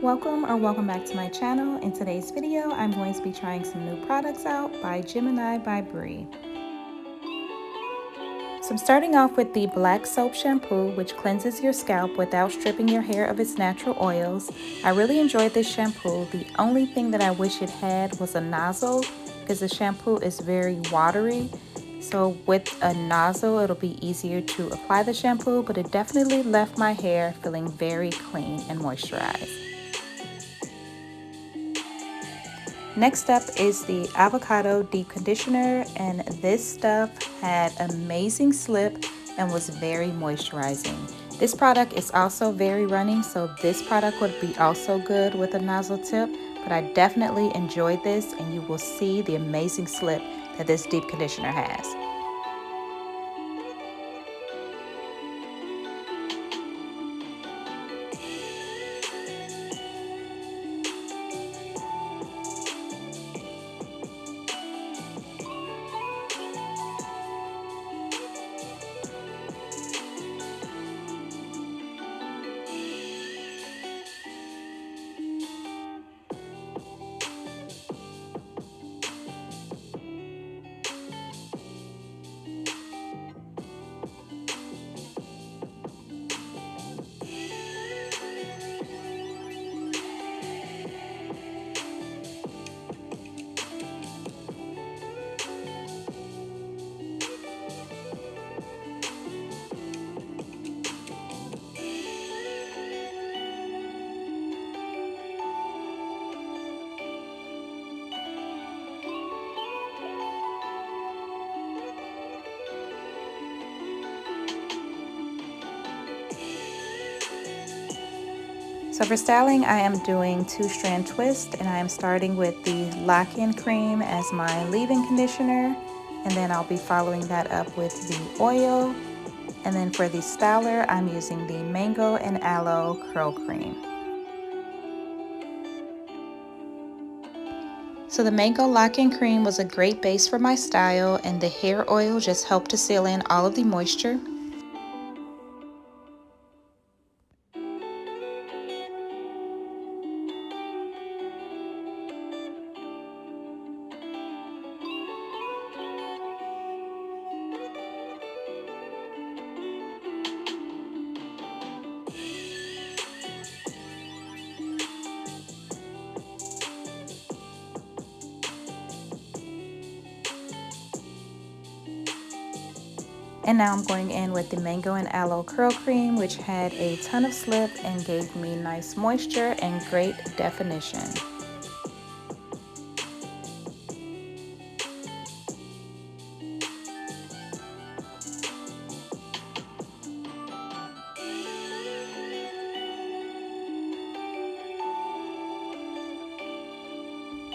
Welcome back to my channel. In today's video, I'm going to be trying some new products out by Gemini by Bree. So I'm starting off with the black soap shampoo, which cleanses your scalp without stripping your hair of its natural oils. I really enjoyed this shampoo. The only thing that I wish it had was a nozzle because the shampoo is very watery. So with a nozzle, it'll be easier to apply the shampoo, but it definitely left my hair feeling very clean and moisturized. Next up is the Avocado Deep Conditioner, and this stuff had amazing slip and was very moisturizing. This product is also very runny, so this product would be also good with a nozzle tip, but I definitely enjoyed this, and you will see the amazing slip that this deep conditioner has. So for styling, I am doing 2-strand twist, and I am starting with the lock-in cream as my leave-in conditioner, and then I'll be following that up with the oil. And then for the styler, I'm using the mango and aloe curl cream. So the mango lock-in cream was a great base for my style, and the hair oil just helped to seal in all of the moisture. And now I'm going in with the mango and aloe curl cream, which had a ton of slip and gave me nice moisture and great definition.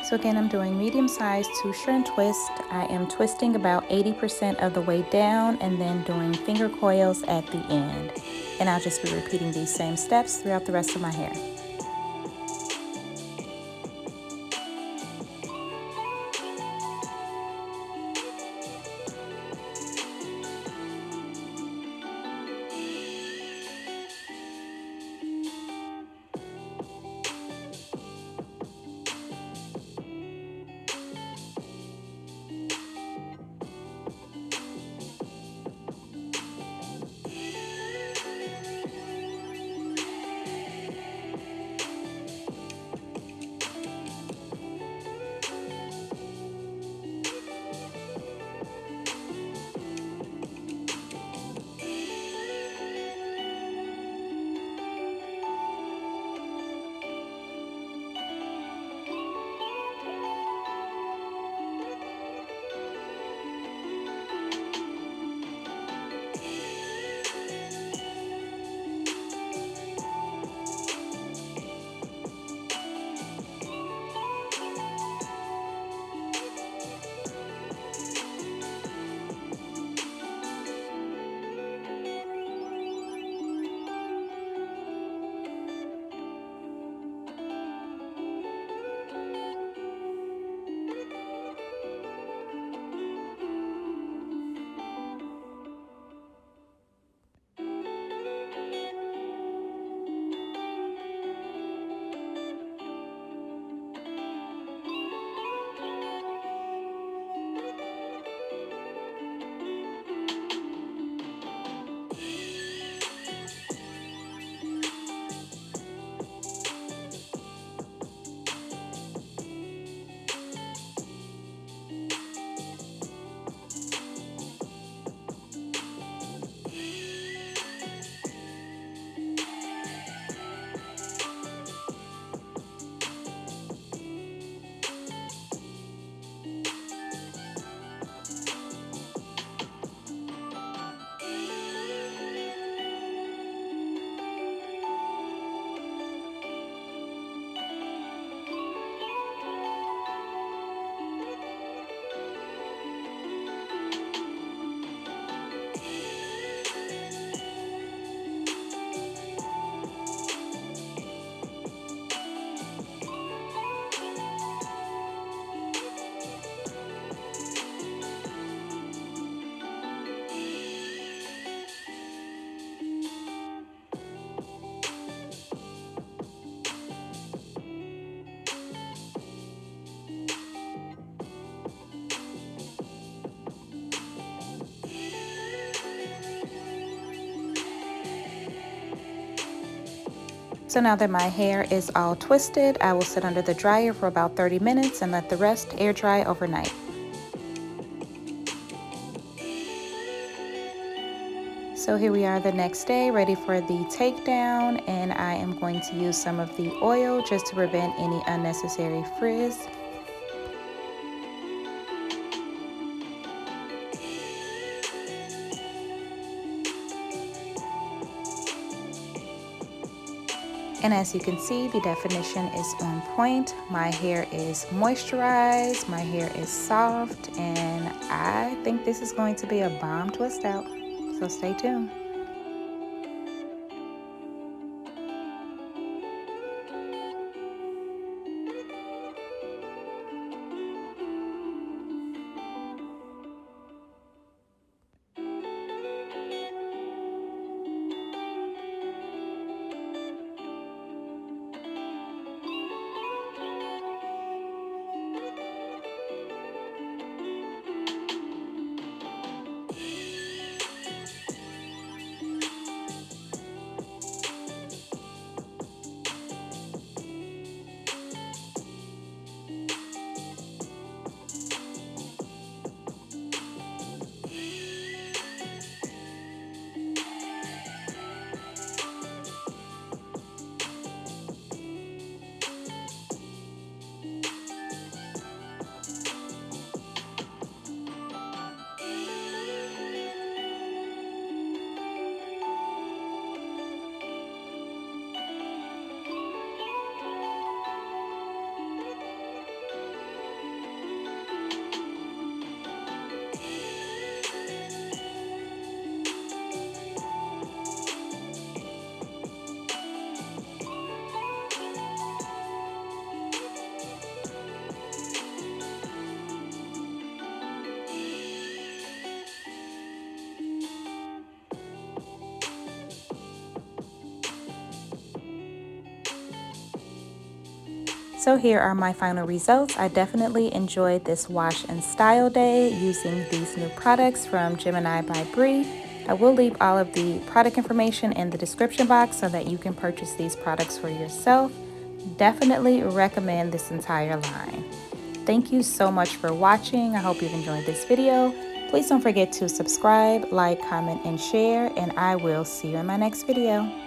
So again, I'm doing medium-sized 2-strand twist. I am twisting about 80% of the way down and then doing finger coils at the end. And I'll just be repeating these same steps throughout the rest of my hair. So now that my hair is all twisted, I will sit under the dryer for about 30 minutes and let the rest air dry overnight. So here we are the next day, ready for the takedown, and I am going to use some of the oil just to prevent any unnecessary frizz. And as you can see, the definition is on point. My hair is moisturized, my hair is soft, and I think this is going to be a bomb twist out. So stay tuned. So here are my final results. I definitely enjoyed this wash and style day using these new products from Gemini by Bree. I will leave all of the product information in the description box so that you can purchase these products for yourself. Definitely recommend this entire line. Thank you so much for watching. I hope you've enjoyed this video. Please don't forget to subscribe, like, comment, and share, and I will see you in my next video.